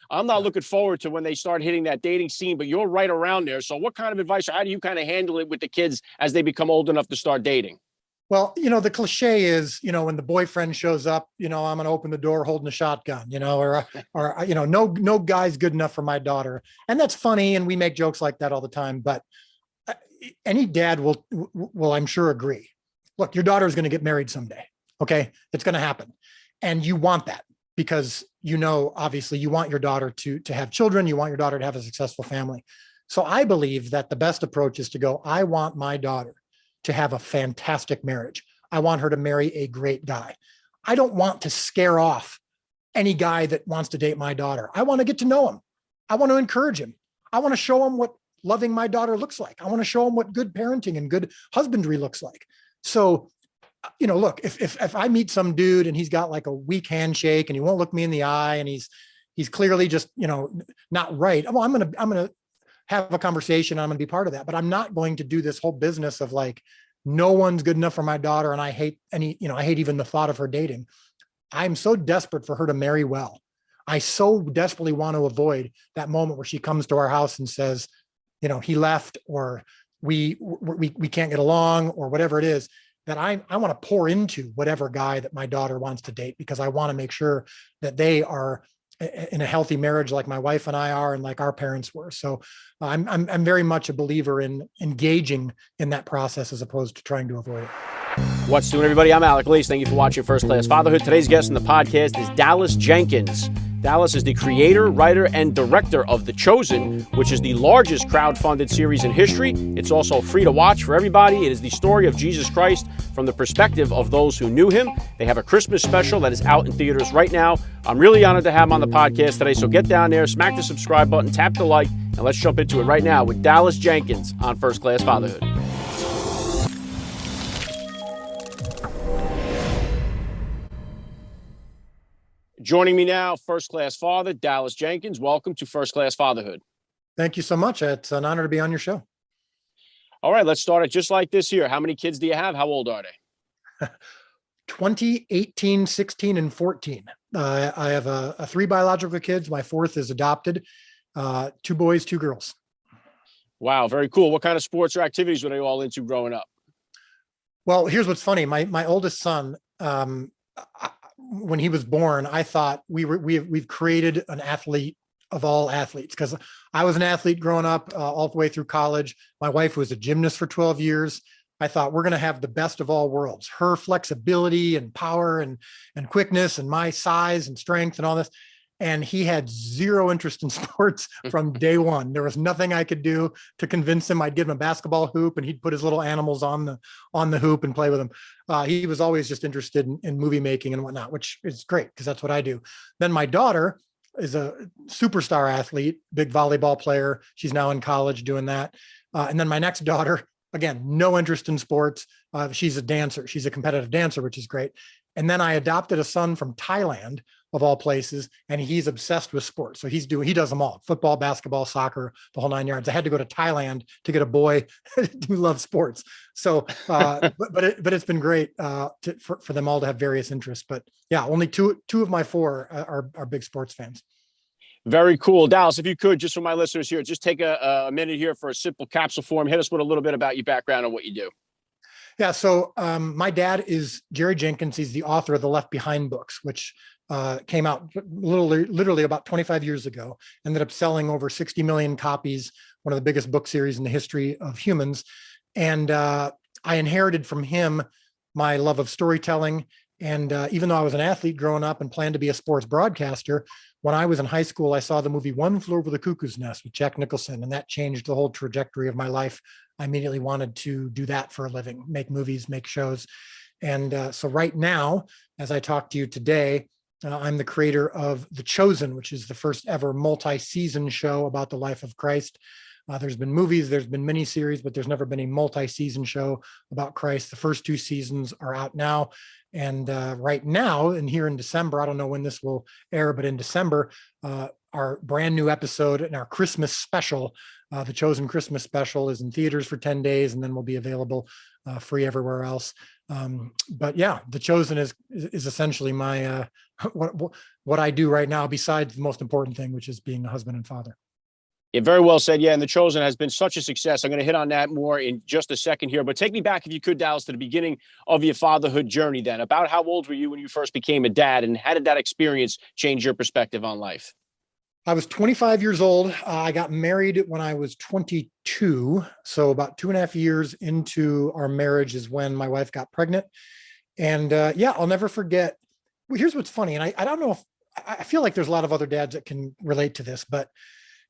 I'm not looking forward to when they start hitting that dating scene, but you're right around there. So what kind of advice, or how do you kind of handle it with the kids as they become old enough to start dating? Well, the cliche is, when the boyfriend shows up, I'm going to open the door holding a shotgun, no guy's good enough for my daughter. And that's funny. And we make jokes like that all the time, but any dad will, I'm sure, agree. Look, your daughter is going to get married someday. Okay. It's going to happen. And you want that because, obviously you want your daughter to have children. You want your daughter to have a successful family. So I believe that the best approach is to go, I want my daughter to have a fantastic marriage. I want her to marry a great guy. I don't want to scare off any guy that wants to date my daughter. I want to get to know him. I want to encourage him. I want to show him what loving my daughter looks like. I want to show him what good parenting and good husbandry looks like. So, look, if I meet some dude and he's got like a weak handshake and he won't look me in the eye and he's clearly just, not right. Well, I'm going to have a conversation. I'm going to be part of that, but I'm not going to do this whole business of like, no one's good enough for my daughter. And I hate I hate even the thought of her dating. I'm so desperate for her to marry well. I so desperately want to avoid that moment where she comes to our house and says, he left, or we can't get along, or whatever it is, that I want to pour into whatever guy that my daughter wants to date, because I want to make sure that they are in a healthy marriage like my wife and I are, and like our parents were. So I'm very much a believer in engaging in that process as opposed to trying to avoid it. What's doing, everybody? I'm Alec Leese. Thank you for watching First Class Fatherhood. Today's guest on the podcast is Dallas Jenkins. Dallas is the creator, writer, and director of The Chosen, which is the largest crowd-funded series in history. It's also free to watch for everybody. It is the story of Jesus Christ from the perspective of those who knew him. They have a Christmas special that is out in theaters right now. I'm really honored to have him on the podcast today, so get down there, smack the subscribe button, tap the like, and let's jump into it right now with Dallas Jenkins on First Class Fatherhood. Joining me now, First Class Father, Dallas Jenkins. Welcome to First Class Fatherhood. Thank you so much. It's an honor to be on your show. All right, let's start it just like this here. How many kids do you have? How old are they? 20, 18, 16, and 14. I have a 3 biological kids. My 4th is adopted. 2 boys, 2 girls. Wow, very cool. What kind of sports or activities were they all into growing up? Well, here's what's funny. My oldest son, when he was born, I thought we've created an athlete of all athletes, because I was an athlete growing up all the way through college. My wife was a gymnast for 12 years. I thought we're going to have the best of all worlds, her flexibility and power and quickness, and my size and strength and all this. And he had zero interest in sports from day one. There was nothing I could do to convince him. I'd give him a basketball hoop and he'd put his little animals on the hoop and play with them. He was always just interested in movie making and whatnot, which is great because that's what I do. Then my daughter is a superstar athlete, big volleyball player. She's now in college doing that. And then my next daughter, again, no interest in sports. She's a dancer. She's a competitive dancer, which is great. And then I adopted a son from Thailand, of all places, and he's obsessed with sports. So he does them all: football, basketball, soccer, the whole 9 yards. I had to go to Thailand to get a boy who loves sports. So, but it's been great for them all to have various interests. But yeah, only two of my 4 are big sports fans. Very cool. Dallas, if you could, just for my listeners here, just take a minute here for a simple capsule form. Hit us with a little bit about your background and what you do. Yeah. So my dad is Jerry Jenkins. He's the author of the Left Behind books, which came out literally about 25 years ago, ended up selling over 60 million copies, one of the biggest book series in the history of humans. And I inherited from him my love of storytelling. And even though I was an athlete growing up and planned to be a sports broadcaster, when I was in high school, I saw the movie One Flew Over the Cuckoo's Nest with Jack Nicholson, and that changed the whole trajectory of my life. I immediately wanted to do that for a living, make movies, make shows. And so right now, as I talk to you today, I'm the creator of The Chosen, which is the first ever multi-season show about the life of Christ. There's been movies, there's been miniseries, but there's never been a multi-season show about Christ. The first 2 seasons are out now. And right now, and here in December, I don't know when this will air, but in December, our brand new episode and our Christmas special. The Chosen Christmas special is in theaters for 10 days and then will be available free everywhere else. But yeah, The Chosen is essentially my what I do right now, besides the most important thing, which is being a husband and father. Yeah, very well said. Yeah, and The Chosen has been such a success. I'm going to hit on that more in just a second here. But take me back, if you could, Dallas, to the beginning of your fatherhood journey then. About how old were you when you first became a dad, and how did that experience change your perspective on life? I was 25 years old. I got married when I was 22. So about 2.5 years into our marriage is when my wife got pregnant. And yeah, I'll never forget. Well, here's what's funny. And I don't know if I feel like there's a lot of other dads that can relate to this, but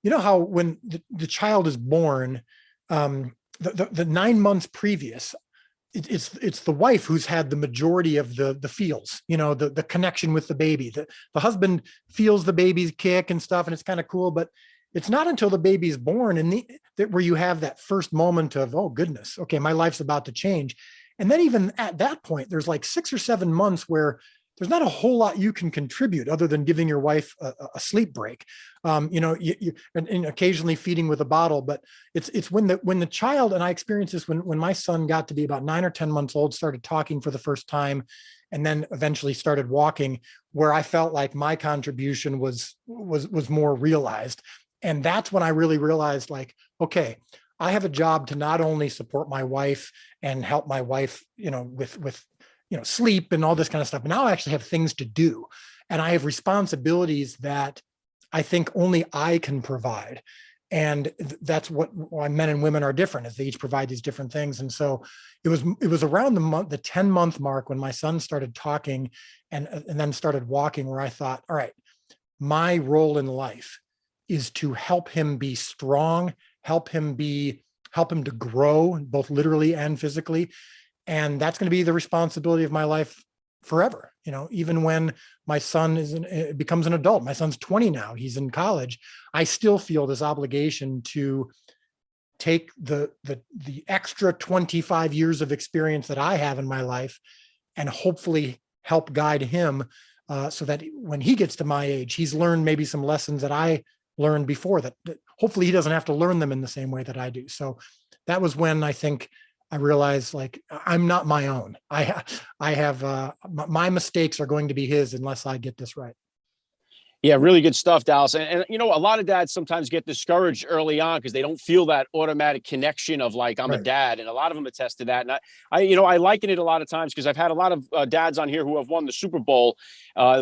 you know how when the child is born, the 9 months previous, it's the wife who's had the majority of the feels, the connection with the baby. The husband feels the baby's kick and stuff, and it's kind of cool, but it's not until the baby's born and where you have that first moment of, oh goodness, okay, my life's about to change. And then even at that point, there's like 6 or 7 months where there's not a whole lot you can contribute other than giving your wife a sleep break, and occasionally feeding with a bottle. But it's when the child, and I experienced this when my son got to be about 9 or 10 months old, started talking for the first time, and then eventually started walking, where I felt like my contribution was more realized. And that's when I really realized, like, okay, I have a job to not only support my wife and help my wife, with sleep and all this kind of stuff, but now I actually have things to do. And I have responsibilities that I think only I can provide. And that's why men and women are different, is they each provide these different things. And so it was around the 10-month mark when my son started talking and then started walking, where I thought, all right, my role in life is to help him be strong, help him to grow, both literally and physically. And that's going to be the responsibility of my life forever. Even when my son becomes an adult, my son's 20 now, he's in college, I still feel this obligation to take the extra 25 years of experience that I have in my life and hopefully help guide him, so that when he gets to my age, he's learned maybe some lessons that I learned before, that hopefully he doesn't have to learn them in the same way that I do. So that was when I think I realized, like, I'm not my own. I have my mistakes are going to be his unless I get this right. Yeah, really good stuff, Dallas. And a lot of dads sometimes get discouraged early on because they don't feel that automatic connection of, like, I'm a Right. dad. And a lot of them attest to that. And I liken it a lot of times because I've had a lot of dads on here who have won the Super Bowl,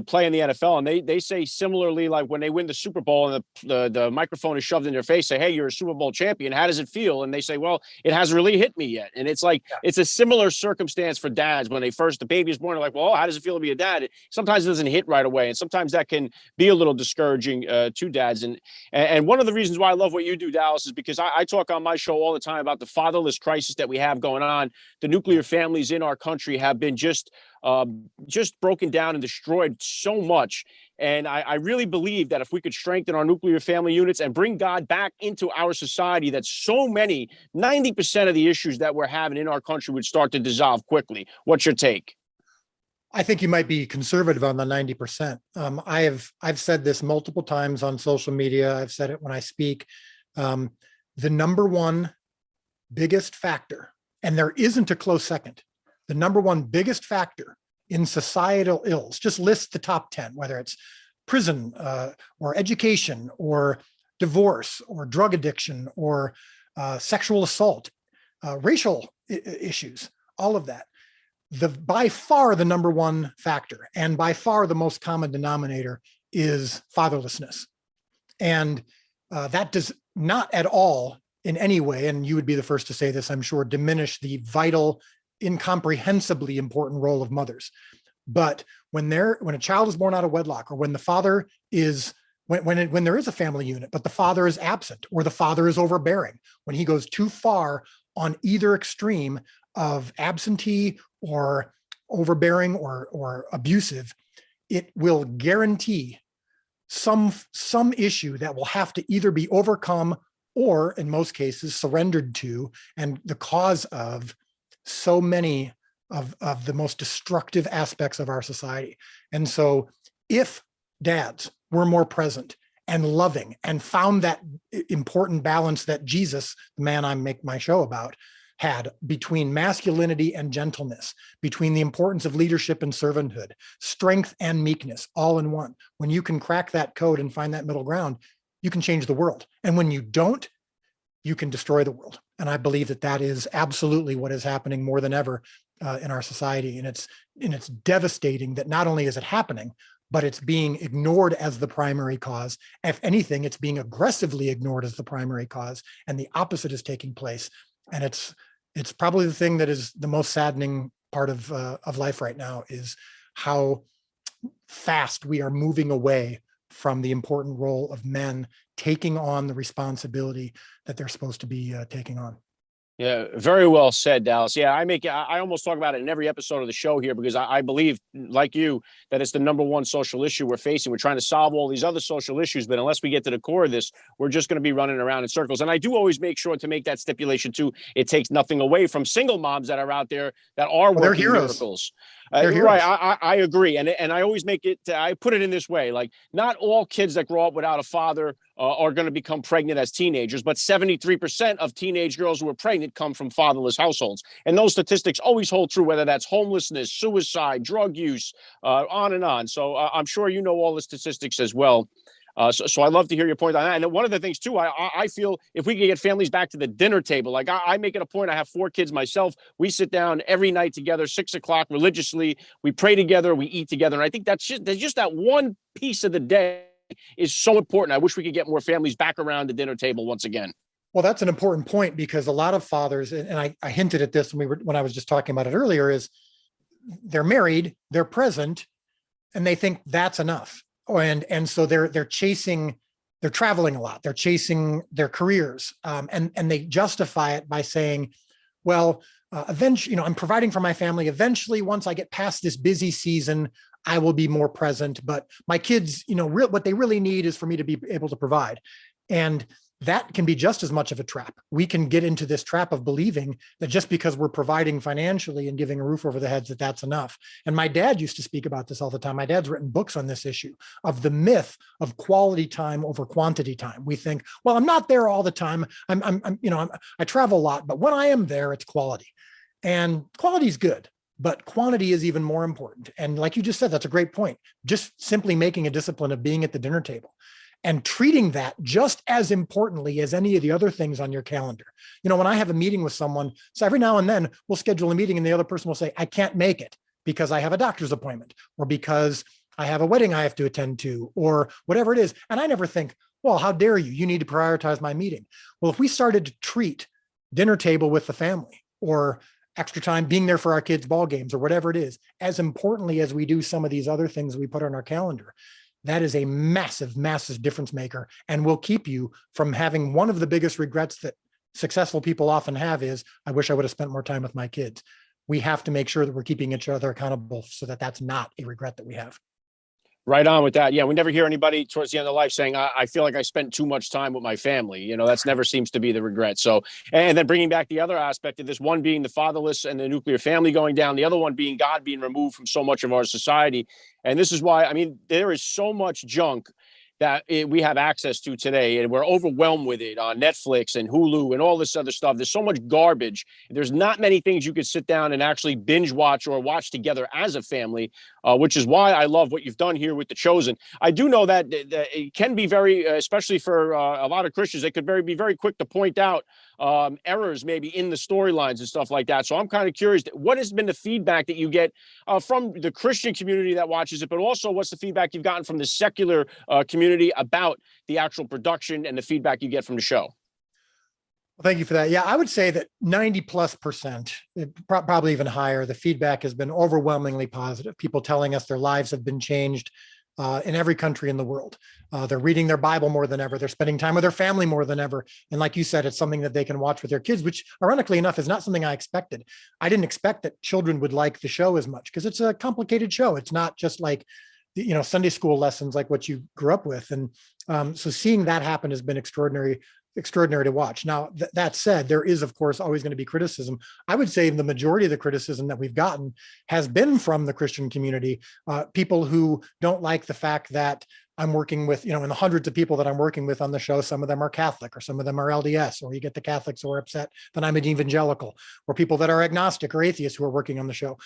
play in the NFL. And they say similarly, like, when they win the Super Bowl and the microphone is shoved in their face, say, hey, you're a Super Bowl champion. How does it feel? And they say, well, it hasn't really hit me yet. And it's like, it's a similar circumstance for dads when the baby is born. They're like, well, how does it feel to be a dad? Sometimes it doesn't hit right away. And sometimes that can be a little discouraging to dads. And one of the reasons why I love what you do, Dallas, is because I talk on my show all the time about the fatherless crisis that we have going on. The nuclear families in our country have been just broken down and destroyed so much. And I really believe that if we could strengthen our nuclear family units and bring God back into our society, that 90% of the issues that we're having in our country would start to dissolve quickly. What's your take? I think you might be conservative on the 90%. I've said this multiple times on social media. I've said it when I speak. The number one biggest factor, and there isn't a close second, the number one biggest factor in societal ills, just list the top 10, whether it's prison, or education, or divorce, or drug addiction, or sexual assault, racial issues, all of that. By far the number one factor, and by far the most common denominator, is fatherlessness. And that does not at all in any way, and you would be the first to say this, I'm sure, diminish the vital, incomprehensibly important role of mothers. But when a child is born out of wedlock, or when the father is, when there is a family unit, but the father is absent, or the father is overbearing, when he goes too far on either extreme of absentee or overbearing or abusive, it will guarantee some issue that will have to either be overcome or, in most cases, surrendered to, and the cause of so many of the most destructive aspects of our society. And so if dads were more present and loving, and found that important balance that Jesus, the man I make my show about, had between masculinity and gentleness, between the importance of leadership and servanthood, strength and meekness, all in one. When you can crack that code and find that middle ground, you can change the world. And when you don't, you can destroy the world. And I believe that that is absolutely what is happening more than ever in our society. And it's devastating that not only is it happening, but it's being ignored as the primary cause. If anything, it's being aggressively ignored as the primary cause, and the opposite is taking place. And it's probably the thing that is the most saddening part of life right now, is how fast we are moving away from the important role of men taking on the responsibility that they're supposed to be taking on. Yeah, very well said, Dallas. Yeah, I almost talk about it in every episode of the show here, because I believe, like you, that it's the number one social issue we're facing. We're trying to solve all these other social issues, but unless we get to the core of this, we're just going to be running around in circles. And I do always make sure to make that stipulation too. It takes nothing away from single moms that are out there that are working miracles. Right. I agree. And I always make it, I put it in this way, like, not all kids that grow up without a father are going to become pregnant as teenagers, but 73% of teenage girls who are pregnant come from fatherless households. And those statistics always hold true, whether that's homelessness, suicide, drug use, on and on. So I'm sure you know all the statistics as well. So I love to hear your point on that. And one of the things too, I feel if we can get families back to the dinner table, like I make it a point. I have 4 kids myself. We sit down every night together, 6 o'clock religiously. We pray together, we eat together. And I think that's just that one piece of the day is so important. I wish we could get more families back around the dinner table once again. Well, that's an important point, because a lot of fathers, and I hinted at this when I was just talking about it earlier, is they're married, they're present, and they think that's enough. And so they're traveling a lot, they're chasing their careers, and they justify it by saying, well, eventually, I'm providing for my family. Eventually, once I get past this busy season, I will be more present. But my kids, what they really need is for me to be able to provide. And that can be just as much of a trap. We can get into this trap of believing that just because we're providing financially and giving a roof over the heads, that that's enough. And my dad used to speak about this all the time. My dad's written books on this issue of the myth of quality time over quantity time. We think, well, I'm not there all the time. I travel a lot, but when I am there, it's quality. And quality is good, but quantity is even more important. And like you just said, that's a great point. Just simply making a discipline of being at the dinner table and treating that just as importantly as any of the other things on your calendar. When I have a meeting with someone, so every now and then we'll schedule a meeting and the other person will say, I can't make it because I have a doctor's appointment, or because I have a wedding I have to attend to, or whatever it is. And I never think, well, how dare you? You need to prioritize my meeting. Well, if we started to treat dinner table with the family, or extra time being there for our kids' ball games, or whatever it is, as importantly as we do some of these other things we put on our calendar, that is a massive, massive difference maker, and will keep you from having one of the biggest regrets that successful people often have is, I wish I would have spent more time with my kids. We have to make sure that we're keeping each other accountable so that that's not a regret that we have. Right on with that. Yeah, we never hear anybody towards the end of life saying, I feel like I spent too much time with my family. That's never seems to be the regret. So, and then bringing back the other aspect of this, one being the fatherless and the nuclear family going down, the other one being God being removed from so much of our society. And this is why, there is so much junk that we have access to today, and we're overwhelmed with it on Netflix and Hulu and all this other stuff. There's so much garbage. There's not many things you could sit down and actually binge watch or watch together as a family, which is why I love what you've done here with The Chosen. I do know that it can be very, especially for a lot of Christians, they could be very quick to point out errors maybe in the storylines and stuff like that. So I'm kind of curious, what has been the feedback that you get from the Christian community that watches it, but also what's the feedback you've gotten from the secular community about the actual production and the feedback you get from the show? Well, thank you for that. Yeah, I would say that 90+%, probably even higher, the feedback has been overwhelmingly positive. People telling us their lives have been changed in every country in the world. They're reading their Bible more than ever. They're spending time with their family more than ever. And like you said, it's something that they can watch with their kids, which ironically enough is not something I expected. I didn't expect that children would like the show as much because it's a complicated show. It's not just like, Sunday school lessons like what you grew up with. And so seeing that happen has been extraordinary to watch. Now, that said, there is, of course, always going to be criticism. I would say the majority of the criticism that we've gotten has been from the Christian community, people who don't like the fact that I'm working with, in the hundreds of people that I'm working with on the show, some of them are Catholic or some of them are LDS, or you get the Catholics who are upset that I'm an evangelical, or people that are agnostic or atheists who are working on the show.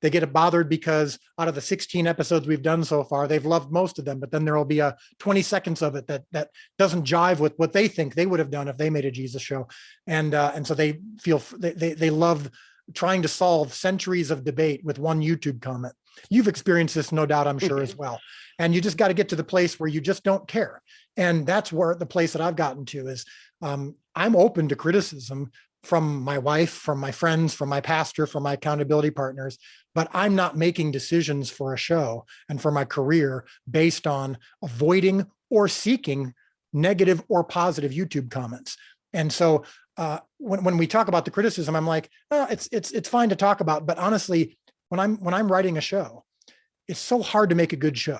They get bothered because out of the 16 episodes we've done so far, they've loved most of them, but then there will be a 20 seconds of it that doesn't jive with what they think they would have done if they made a Jesus show. And so they feel they love trying to solve centuries of debate with one YouTube comment. You've experienced this, no doubt, I'm sure, as well. And you just got to get to the place where you just don't care. And that's where the place that I've gotten to is I'm open to criticism from my wife, from my friends, from my pastor, from my accountability partners, but I'm not making decisions for a show and for my career based on avoiding or seeking negative or positive YouTube comments. And so when we talk about the criticism, I'm like, oh, it's fine to talk about, but honestly, when I'm writing a show, it's so hard to make a good show.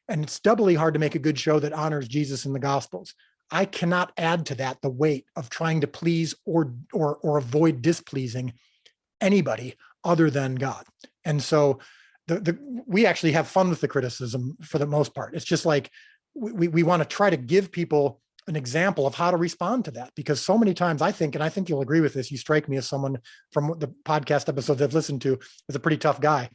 And it's doubly hard to make a good show that honors Jesus in the Gospels. I cannot add to that the weight of trying to please or avoid displeasing anybody other than God. And so we actually have fun with the criticism for the most part. It's just like we want to try to give people an example of how to respond to that, because so many times I think you'll agree with this, you strike me as someone from the podcast episodes I've listened to as a pretty tough guy.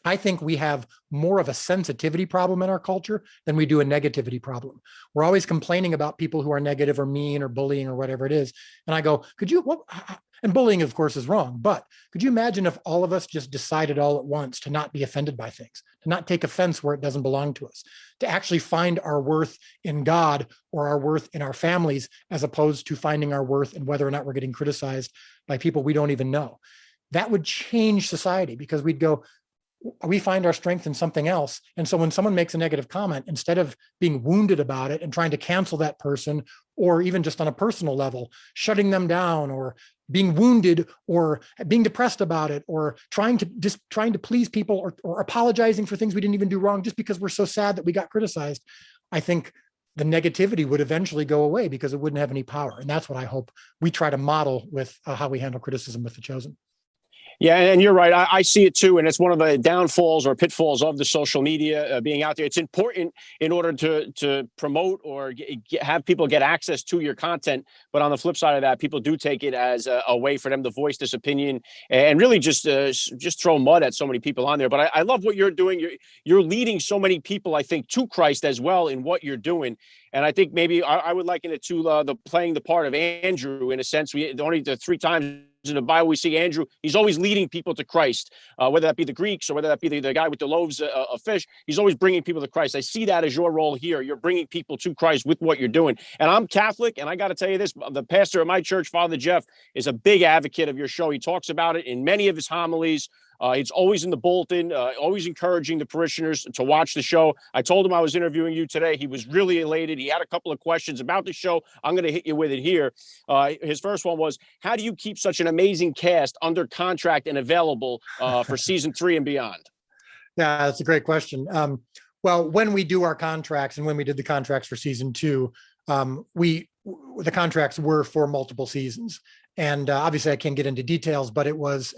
I think we have more of a sensitivity problem in our culture than we do a negativity problem. We're always complaining about people who are negative or mean or bullying or whatever it is. And I go, and bullying, of course, is wrong, but could you imagine if all of us just decided all at once to not be offended by things, to not take offense where it doesn't belong to us, to actually find our worth in God or our worth in our families, as opposed to finding our worth in whether or not we're getting criticized by people we don't even know? That would change society, because we'd go, we find our strength in something else. And so when someone makes a negative comment, instead of being wounded about it and trying to cancel that person, or even just on a personal level, shutting them down, or being wounded, or being depressed about it, or trying to please people, or apologizing for things we didn't even do wrong just because we're so sad that we got criticized, I think the negativity would eventually go away because it wouldn't have any power. And that's what I hope we try to model with how we handle criticism with The Chosen. Yeah, and you're right. I see it too, and it's one of the downfalls or pitfalls of the social media being out there. It's important in order to promote or have people get access to your content, but on the flip side of that, people do take it as a way for them to voice this opinion and really just throw mud at so many people on there. But I love what you're doing. You're leading so many people, I think, to Christ as well in what you're doing. And I think maybe I would liken it to the playing the part of Andrew, in a sense. Only the 3 times in the Bible we see Andrew, he's always leading people to Christ, whether that be the Greeks or whether that be the guy with the loaves of fish. He's always bringing people to Christ. I see that as your role here. You're bringing people to Christ with what you're doing. And I'm Catholic, and I got to tell you this, the pastor of my church, Father Jeff, is a big advocate of your show. He talks about it in many of his homilies. It's always in the bulletin, always encouraging the parishioners to watch the show. I told him I was interviewing you today. He was really elated. He had a couple of questions about the show. I'm going to hit you with it here. His first one was, how do you keep such an amazing cast under contract and available for season 3 and beyond? Yeah, that's a great question. Well, when we do our contracts, and when we did the contracts for season 2, the contracts were for multiple seasons. And obviously I can't get into details, but it was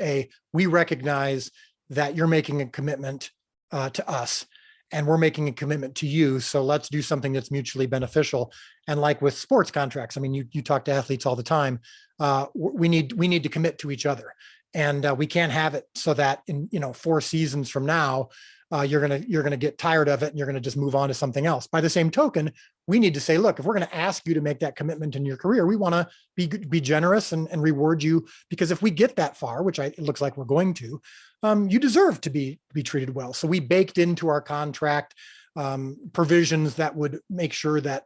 we recognize that you're making a commitment to us, and we're making a commitment to you. So let's do something that's mutually beneficial. And like with sports contracts, I mean, you talk to athletes all the time. We need to commit to each other, and we can't have it so that in 4 seasons from now, you're gonna get tired of it and you're gonna just move on to something else. By the same token, we need to say, look, if we're gonna ask you to make that commitment in your career, we want to be generous and reward you, because if we get that far, which it looks like we're going to, you deserve to be treated well. So we baked into our contract provisions that would make sure that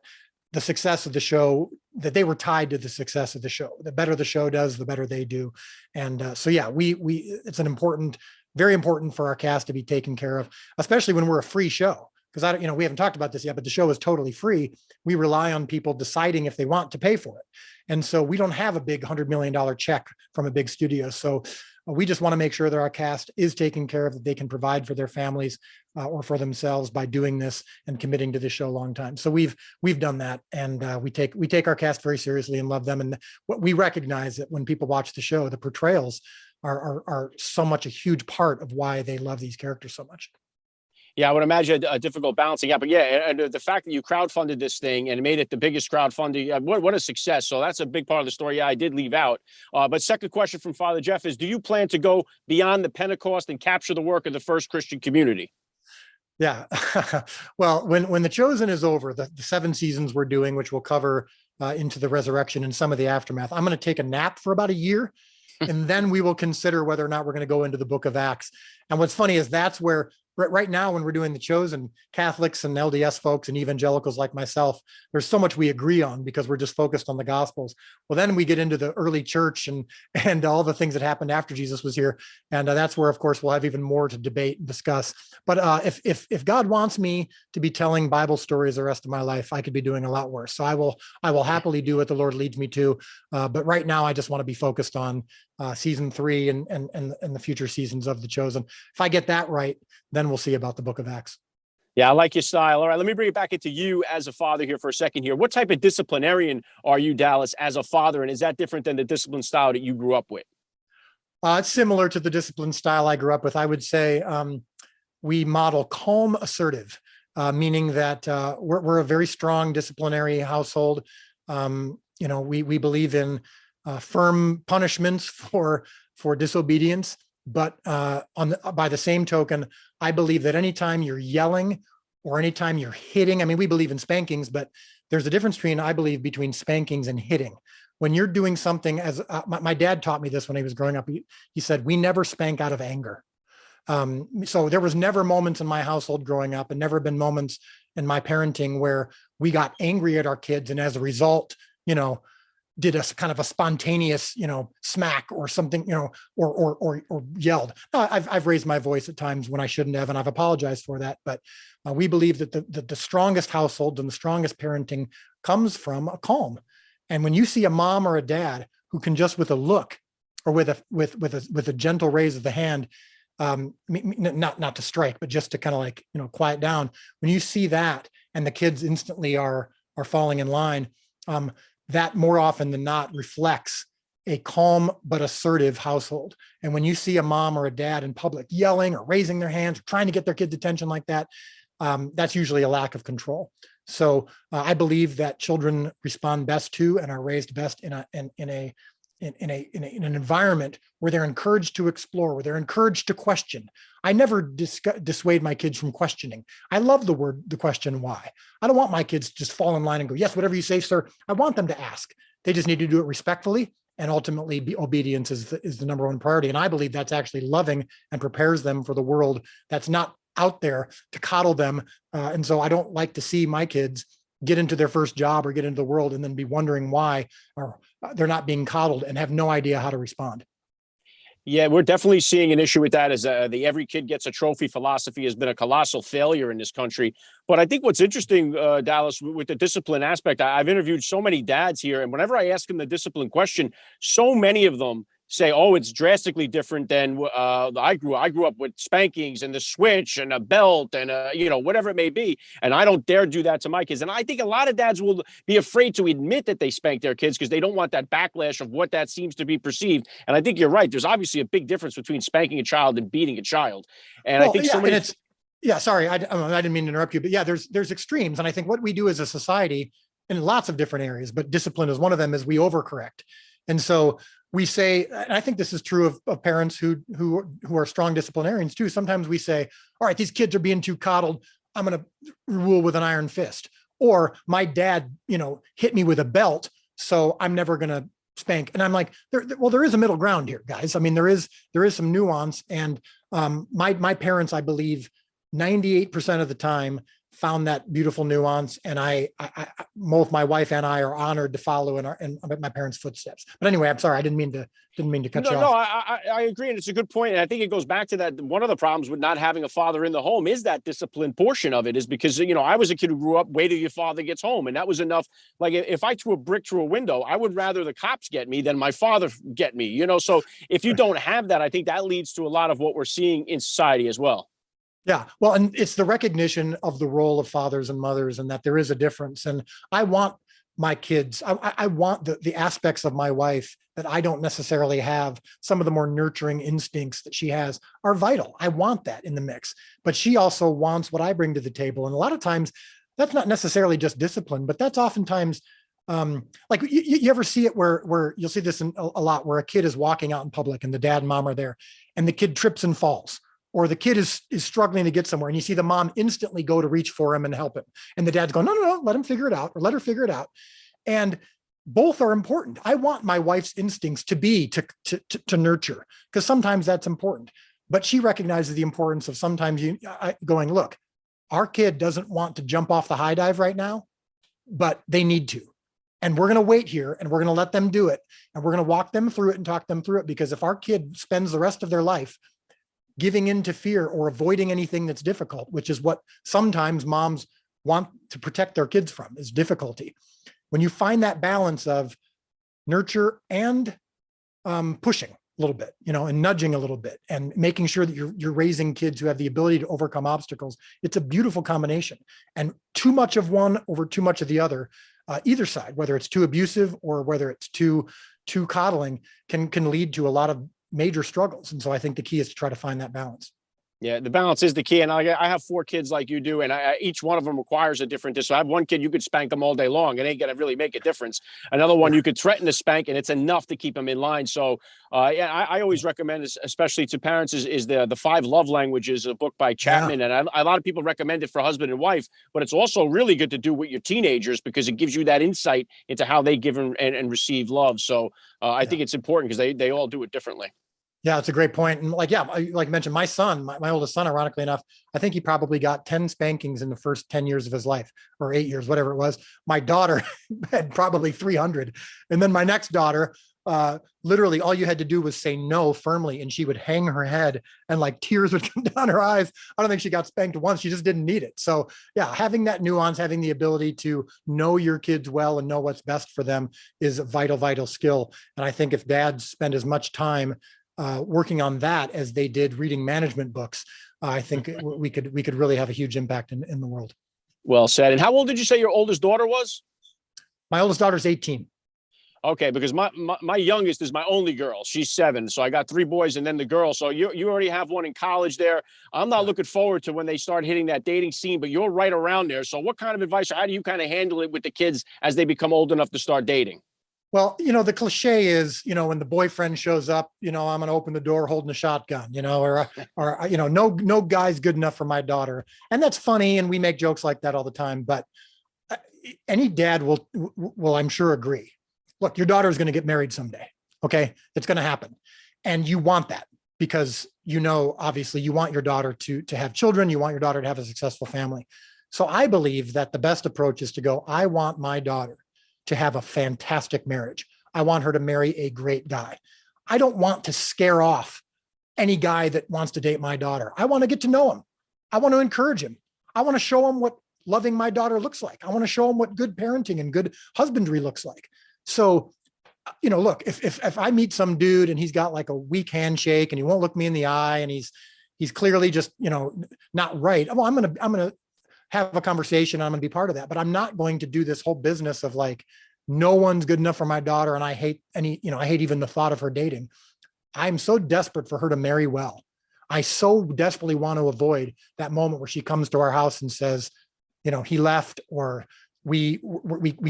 the success of the show, that they were tied to the success of the show. The better the show does, the better they do. And so yeah, it's very important for our cast to be taken care of, especially when we're a free show. Because we haven't talked about this yet, but the show is totally free. We rely on people deciding if they want to pay for it. And so we don't have a big $100 million check from a big studio. So we just want to make sure that our cast is taken care of, that they can provide for their families or for themselves by doing this and committing to the show a long time. So we've done that, and we take our cast very seriously and love them. And what we recognize that when people watch the show, the portrayals are so much a huge part of why they love these characters so much. Yeah, I would imagine a difficult balancing act. But yeah, and the fact that you crowdfunded this thing and made it the biggest crowdfunding, what a success. So that's a big part of the story. Yeah, I did leave out. But second question from Father Jeff is, do you plan to go beyond the Pentecost and capture the work of the first Christian community? Yeah. Well, when The Chosen is over, the 7 seasons we're doing, which will cover into the resurrection and some of the aftermath, I'm going to take a nap for about a year. And then we will consider whether or not we're going to go into the book of Acts. And what's funny is that's where right now, when we're doing The Chosen, Catholics and LDS folks and evangelicals like myself, there's so much we agree on because we're just focused on the Gospels. Well, then we get into the early church and all the things that happened after Jesus was here, and that's where, of course, we'll have even more to debate and discuss. But if God wants me to be telling Bible stories the rest of my life, I could be doing a lot worse. So I will happily do what the Lord leads me to. But right now, I just want to be focused on season 3 and the future seasons of The Chosen. If I get that right, then we'll see about the book of Acts. Yeah, I like your style. All right, let me bring it back into you as a father here for a second here. What type of disciplinarian are you, Dallas, as a father? And is that different than the discipline style that you grew up with? It's similar to the discipline style I grew up with. I would say we model calm assertive, meaning that we're a very strong disciplinary household. We believe in firm punishments for disobedience. But by the same token, I believe that anytime you're yelling or anytime you're hitting, I mean, we believe in spankings, but there's a difference between spankings and hitting. When you're doing something, as my dad taught me this when he was growing up, he said, we never spank out of anger. So there was never moments in my household growing up and never been moments in my parenting where we got angry at our kids. And as a result, did a kind of a spontaneous, smack or something, or yelled. I've raised my voice at times when I shouldn't have, and I've apologized for that. But we believe that the strongest households and the strongest parenting comes from a calm. And when you see a mom or a dad who can just with a look or with a gentle raise of the hand, not to strike, but just to kind of like, quiet down. When you see that and the kids instantly are falling in line, that more often than not reflects a calm but assertive household. And when you see a mom or a dad in public yelling or raising their hands, or trying to get their kids' attention like that, that's usually a lack of control. So I believe that children respond best to and are raised best in an environment where they're encouraged to explore, where they're encouraged to question. I never dissuade my kids from questioning. I love the question why. I don't want my kids to just fall in line and go, yes, whatever you say, sir. I want them to ask. They just need to do it respectfully, and ultimately obedience is the number one priority. And I believe that's actually loving and prepares them for the world that's not out there to coddle them. And so I don't like to see my kids get into their first job or get into the world and then be wondering why or they're not being coddled and have no idea how to respond. Yeah, we're definitely seeing an issue with that as the every kid gets a trophy philosophy has been a colossal failure in this country. But I think what's interesting, Dallas, with the discipline aspect, I've interviewed so many dads here, and whenever I ask them the discipline question, so many of them say, oh, it's drastically different than I grew up with spankings and the switch and a belt and whatever it may be, and I don't dare do that to my kids. And I think a lot of dads will be afraid to admit that they spank their kids because they don't want that backlash of what that seems to be perceived. And I think you're right. There's obviously a big difference between spanking a child and beating a child. And I think so many. Yeah, sorry, I didn't mean to interrupt you, but yeah, there's extremes, and I think what we do as a society in lots of different areas, but discipline is one of them, is we overcorrect. And so we say, and I think this is true of parents who are strong disciplinarians too. Sometimes we say, all right, these kids are being too coddled. I'm going to rule with an iron fist. Or my dad, hit me with a belt, so I'm never going to spank. And I'm like, there is a middle ground here, guys. I mean, there is some nuance. And my parents, I believe, 98% of the time found that beautiful nuance. And I both my wife and I are honored to follow in my parents' footsteps. But anyway, I'm sorry. I didn't mean to cut you off. No, I agree. And it's a good point. And I think it goes back to that. One of the problems with not having a father in the home is that discipline portion of it, is because, I was a kid who grew up, wait till your father gets home. And that was enough. Like if I threw a brick through a window, I would rather the cops get me than my father get me, So if you don't have that, I think that leads to a lot of what we're seeing in society as well. Yeah, well, and it's the recognition of the role of fathers and mothers and that there is a difference. And I want my kids. I want the aspects of my wife that I don't necessarily have. Some of the more nurturing instincts that she has are vital. I want that in the mix, but she also wants what I bring to the table. And a lot of times that's not necessarily just discipline, but that's oftentimes like you ever see it where you'll see this a lot, where a kid is walking out in public and the dad and mom are there and the kid trips and falls, or the kid is struggling to get somewhere, and you see the mom instantly go to reach for him and help him. And the dad's going, no, let him figure it out, or let her figure it out. And both are important. I want my wife's instincts to be to nurture, because sometimes that's important. But she recognizes the importance of sometimes going, look, our kid doesn't want to jump off the high dive right now, but they need to. And we're going to wait here and we're going to let them do it. And we're going to walk them through it and talk them through it. Because if our kid spends the rest of their life giving in to fear or avoiding anything that's difficult, which is what sometimes moms want to protect their kids from, is difficulty. When you find that balance of nurture and pushing a little bit, and nudging a little bit, and making sure that you're raising kids who have the ability to overcome obstacles, it's a beautiful combination. And too much of one over too much of the other, either side, whether it's too abusive or whether it's too coddling, can lead to a lot of major struggles. And so I think the key is to try to find that balance. Yeah, the balance is the key. And I have 4 kids like you do, and each one of them requires a different discipline. I have one kid, you could spank them all day long. It ain't going to really make a difference. Another one, you could threaten to spank, and it's enough to keep them in line. So I always recommend, especially to parents, is the 5 Love Languages, a book by Chapman. Yeah. And a lot of people recommend it for husband and wife, but it's also really good to do with your teenagers, because it gives you that insight into how they give and receive love. So I think it's important, because they all do it differently. Yeah, it's a great point. And like I mentioned, my son, my oldest son, ironically enough, I think he probably got 10 spankings in the first 10 years of his life, or 8 years, whatever it was. My daughter had probably 300. And then my next daughter, literally all you had to do was say no firmly, and she would hang her head and like tears would come down her eyes. I don't think she got spanked once. She just didn't need it. So yeah, having that nuance, having the ability to know your kids well and know what's best for them is a vital, vital skill. And I think if dads spend as much time working on that as they did reading management books, I think we could really have a huge impact in the world. Well said. And how old did you say your oldest daughter was? My oldest daughter's 18. Okay, because my youngest is my only girl. She's 7. So I got 3 boys and then the girl. So you already have one in college there. I'm not looking forward to when they start hitting that dating scene, but you're right around there. So what kind of advice, or how do you kind of handle it with the kids as they become old enough to start dating? Well, the cliche is, when the boyfriend shows up, I'm going to open the door holding a shotgun, or no guy's good enough for my daughter. And that's funny. And we make jokes like that all the time, but any dad will, I'm sure, agree. Look, your daughter is going to get married someday. Okay. It's going to happen. And you want that because, obviously you want your daughter to have children. You want your daughter to have a successful family. So I believe that the best approach is to go, I want my daughter to have a fantastic marriage. I want her to marry a great guy. I don't want to scare off any guy that wants to date my daughter. I want to get to know him. I want to encourage him. I want to show him what loving my daughter looks like. I want to show him what good parenting and good husbandry looks like. So, look, if I meet some dude and he's got like a weak handshake and he won't look me in the eye and he's clearly just, not right. Well, I'm going to have a conversation. I'm going to be part of that, but I'm not going to do this whole business of like, no one's good enough for my daughter. And I hate I hate even the thought of her dating. I'm so desperate for her to marry well. I so desperately want to avoid that moment where she comes to our house and says, he left, or we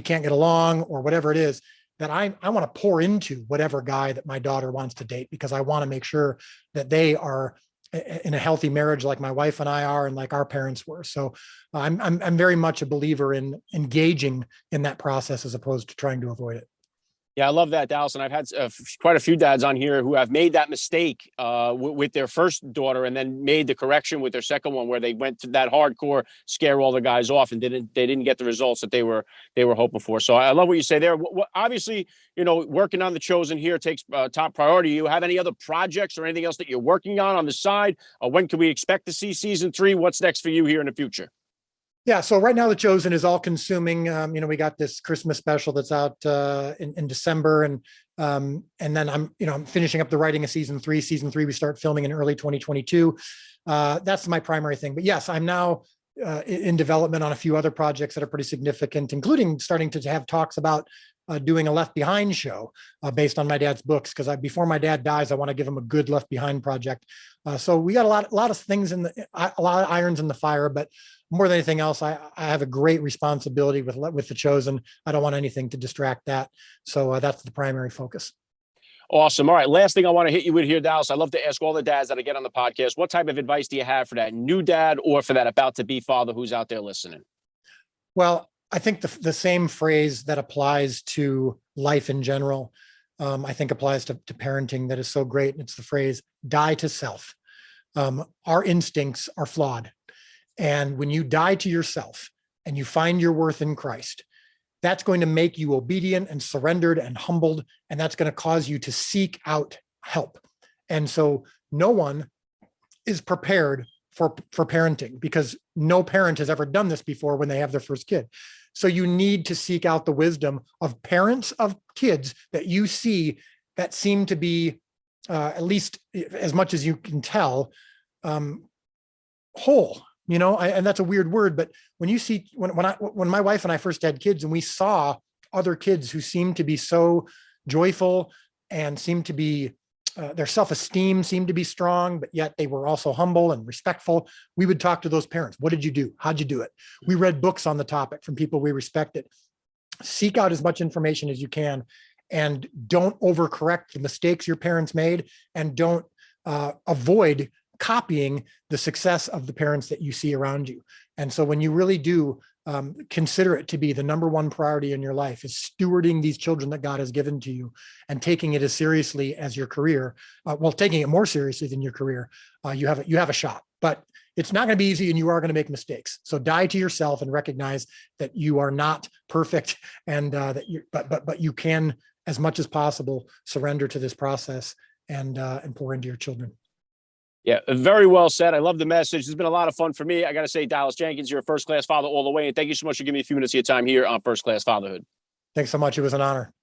can't get along, or whatever it is, that I want to pour into whatever guy that my daughter wants to date, because I want to make sure that they are in a healthy marriage like my wife and I are, and like our parents were. So I'm very much a believer in engaging in that process as opposed to trying to avoid it. Yeah, I love that, Dallas. And I've had quite a few dads on here who have made that mistake with their first daughter, and then made the correction with their second one, where they went to that hardcore scare all the guys off, and they didn't get the results that they were hoping for. So I love what you say there. Obviously, working on The Chosen here takes top priority. You have any other projects or anything else that you're working on the side? When can we expect to see season 3? What's next for you here in the future? Yeah. So right now, The Chosen is all consuming. We got this Christmas special that's out in December, and then I'm finishing up the writing of season 3. Season 3 we start filming in early 2022. That's my primary thing. But yes, I'm now in development on a few other projects that are pretty significant, including starting to have talks about doing a Left Behind show based on my dad's books. Because before my dad dies, I want to give him a good Left Behind project. So we got a lot of things a lot of irons in the fire. But more than anything else, I have a great responsibility with The Chosen. I don't want anything to distract that. So that's the primary focus. Awesome. All right. Last thing I want to hit you with here, Dallas. I love to ask all the dads that I get on the podcast, what type of advice do you have for that new dad or for that about to be father who's out there listening? Well, I think the same phrase that applies to life in general, I think applies to parenting that is so great. It's the phrase, die to self. Our instincts are flawed. And when you die to yourself and you find your worth in Christ, that's going to make you obedient and surrendered and humbled. And that's going to cause you to seek out help. And so no one is prepared for parenting because no parent has ever done this before when they have their first kid. So you need to seek out the wisdom of parents of kids that you see that seem to be, at least as much as you can tell, whole. And that's a weird word, but when you see, when my wife and I first had kids and we saw other kids who seemed to be so joyful and seemed to be, their self-esteem seemed to be strong, but yet they were also humble and respectful, we would talk to those parents. What did you do? How'd you do it? We read books on the topic from people we respected. Seek out as much information as you can and don't overcorrect the mistakes your parents made, and don't avoid copying the success of the parents that you see around you. And so when you really do consider it to be the number one priority in your life is stewarding these children that God has given to you and taking it as seriously as your career, taking it more seriously than your career, you have a shot. But it's not going to be easy and you are going to make mistakes. So die to yourself and recognize that you are not perfect, and but you can, as much as possible, surrender to this process and pour into your children. Yeah, very well said. I love the message. It's been a lot of fun for me. I got to say, Dallas Jenkins, you're a first-class father all the way. And thank you so much for giving me a few minutes of your time here on First Class Fatherhood. Thanks so much. It was an honor.